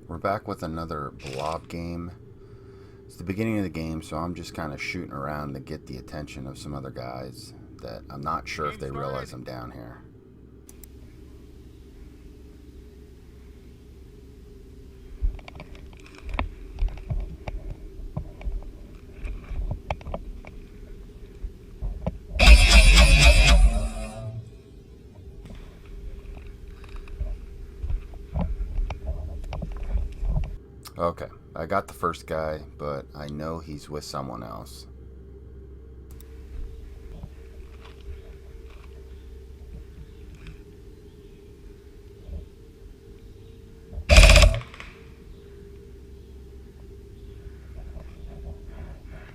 We're back with another blob game. It's the beginning of the game, so I'm just kind of shooting around to get the attention of some other guys that I'm not sure if they realize I'm down here. Okay, I got the first guy, but I know he's with someone else.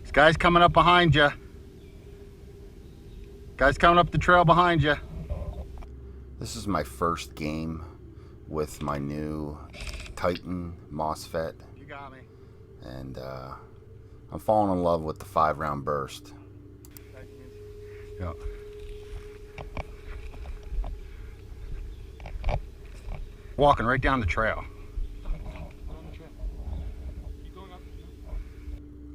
This guy's coming up behind you. Guy's coming up the trail behind you. This is my first game with my new Titan MOSFET. You got me. And I'm falling in love with the 5-round burst. Yeah. Walking right down the trail.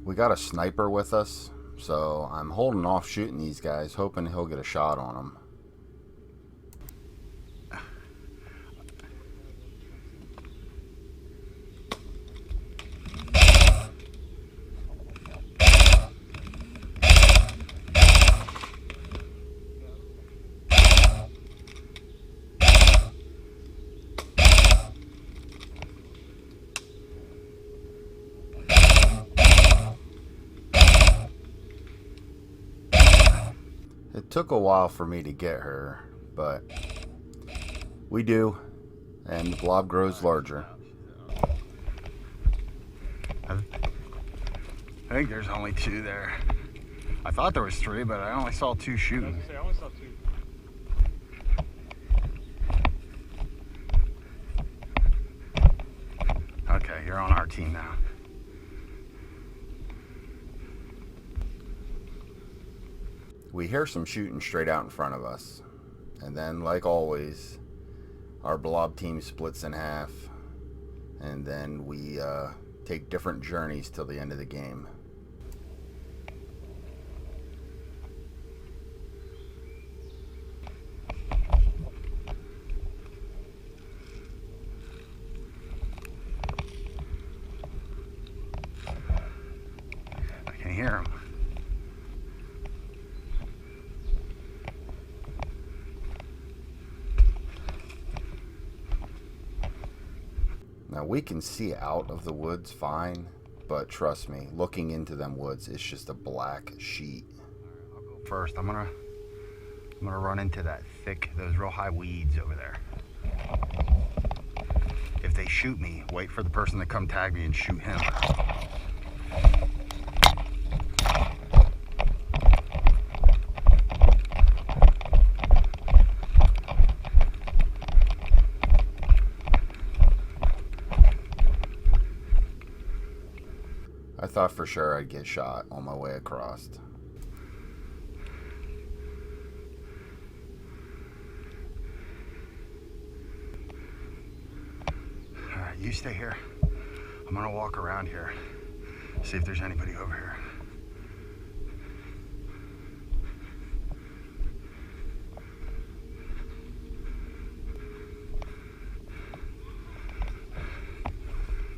We got a sniper with us, so I'm holding off shooting these guys, hoping he'll get a shot on them. It took a while for me to get her, but we do, and the blob grows larger. I think there's only 2 there. I thought there was 3, but I only saw 2 shooting. I only saw 2. Okay, you're on our team now. We hear some shooting straight out in front of us, and then, like always, our blob team splits in half, and then we take different journeys till the end of the game. I can hear him. Now we can see out of the woods fine, but trust me, looking into them woods, it's just a black sheet. I'll go first. I'm gonna run into those real high weeds over there. If they shoot me, wait for the person to come tag me and shoot him. I thought for sure I'd get shot on my way across. Alright, you stay here. I'm gonna walk around here, see if there's anybody over here.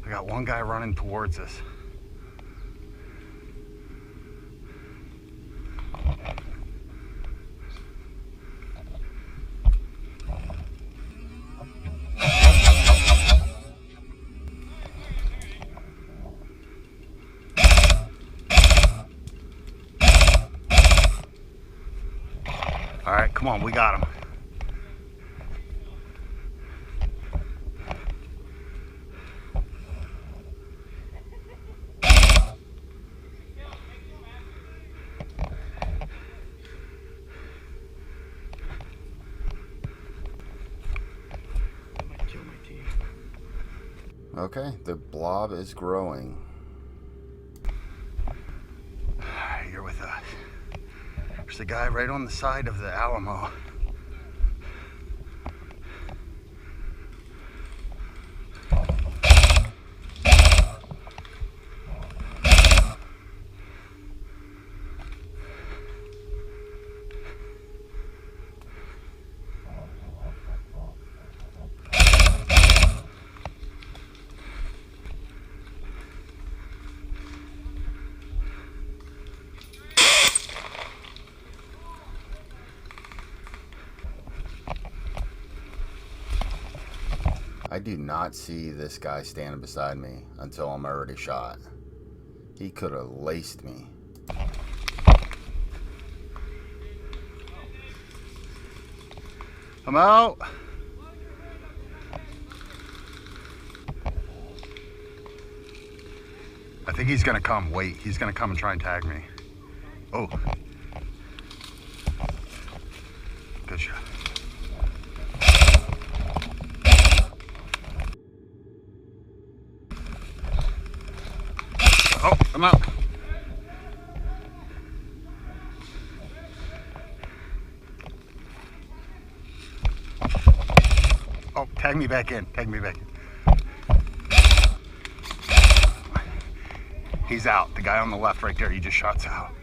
I got one guy running towards us. All right, come on, we got him. Okay, the blob is growing. You're with us. There's a guy right on the side of the Alamo. do not see this guy standing beside me until I'm already shot. He could have laced me. I'm out. I think he's gonna come. Wait, he's gonna come and try and tag me. Oh. Good shot. Oh, I'm out. Oh, tag me back in. Tag me back in. He's out. The guy on the left right there, he just shot's out.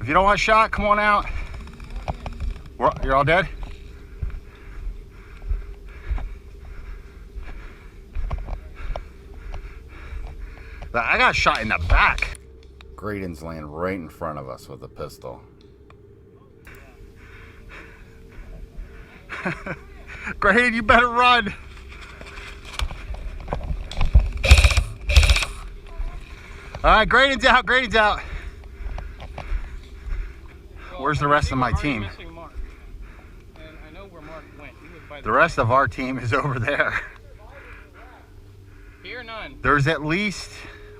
If you don't want shot, come on out. You're all dead? I got shot in the back. Graydon's laying right in front of us with a pistol. Graydon, you better run. All right, Graydon's out, Graydon's out. Where's the rest of my team? Mark. And I know where Mark went. He was by The rest of our team is over there. Here, none. There's at least,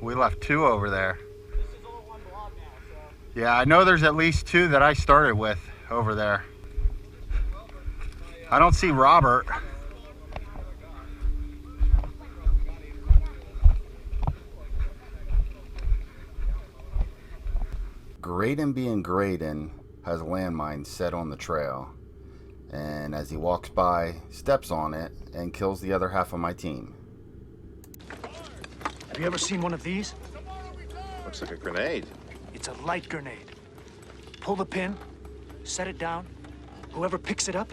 we left 2 over there. This is all one block now, so. Yeah, I know there's at least 2 that I started with over there. I don't see Robert. Graydon being Graydon has a landmine set on the trail, and as he walks by, steps on it and kills the other half of my team. Have you ever seen one of these? Looks like a grenade. It's a light grenade. Pull the pin, set it down. Whoever picks it up,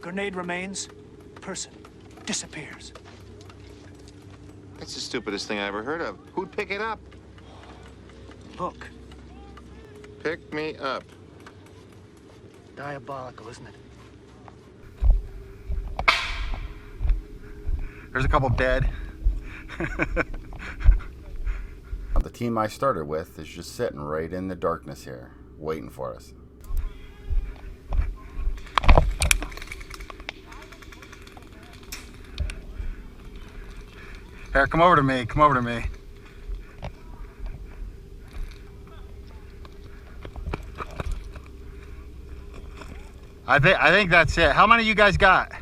grenade remains, person disappears. That's the stupidest thing I ever heard of. Who'd pick it up? Look, Pick me up. diabolical, isn't it? There's a couple dead. The team I started with is just sitting right in the darkness here, waiting for us. Here, come over to me, come over to me. I think that's it. How many of you guys got?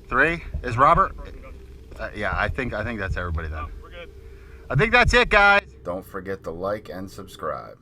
3. Is Robert? Yeah, I think that's everybody then. We're good. I think that's it, guys. Don't forget to like and subscribe.